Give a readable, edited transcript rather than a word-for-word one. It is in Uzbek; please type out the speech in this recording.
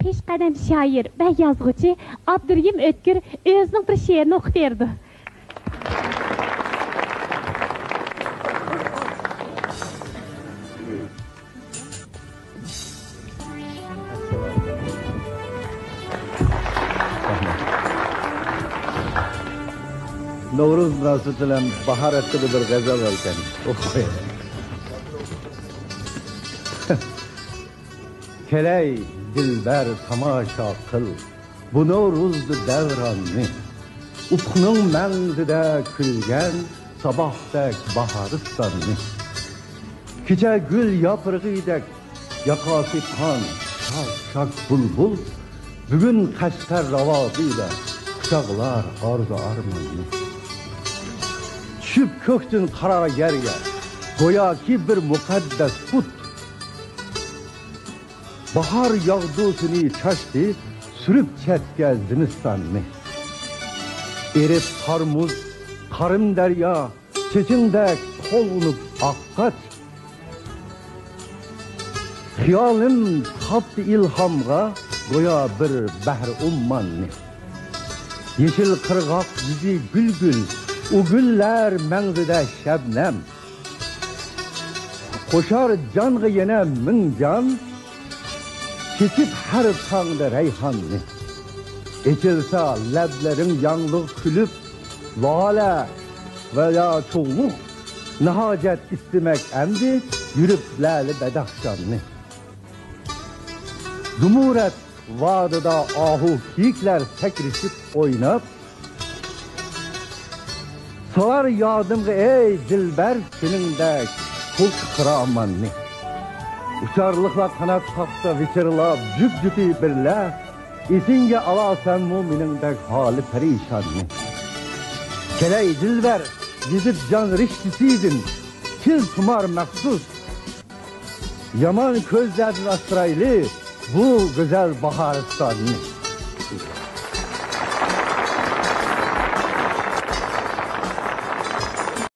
peshqadam shoir va yozuvchi Abdurrahim O'tkir o'zining bir she'rini o'qib berdi. Novruz münasebeti bilan bahar haqida bir g'azal bor ekan. O'qing. Kelay dilber tamaşa kıl, bu Novruz'du devronni. Ufqning mangzida kulgan sabohdek baharistonni. Kecha gul yaprig'idek yoqasi qon, shak bulbul, bugun Qashqar ravodida quchoqlar orzu armonni. Tushib ko'kdan qaro yerga, go'yoki bir muqaddas put. Bahar yağdusunu çaştı, sürüp çetke zimistanını. Erip karmuz, karım derya, çeçindek kolunup akkaç. Hiyalim taptı ilhamga, goya bir behr ummanını. Yeşil kırgak yüzü gül gül, o güller mengzide şebnem. Koşar canğı yene min can, Keçip her tağda reyhanlı. Ekilse leblerin yanlık külüp, lale veya çoğluk, nihacet istemek emdi, yürüp lali bedahşanlı. Dumuret vadıda ahu kiyikler tekrişip oynap, salar yardım ey dilber senin de kul kıramanlı. Uçarlıkla kanat kapta viçirlap cüp cüpi birle, isinge alasen muminindek hali perişanlı. Keley dilber, gidip can riştisiydin, kil tumar maksus. Yaman közledin Astraylı, bu güzel baharistanlı.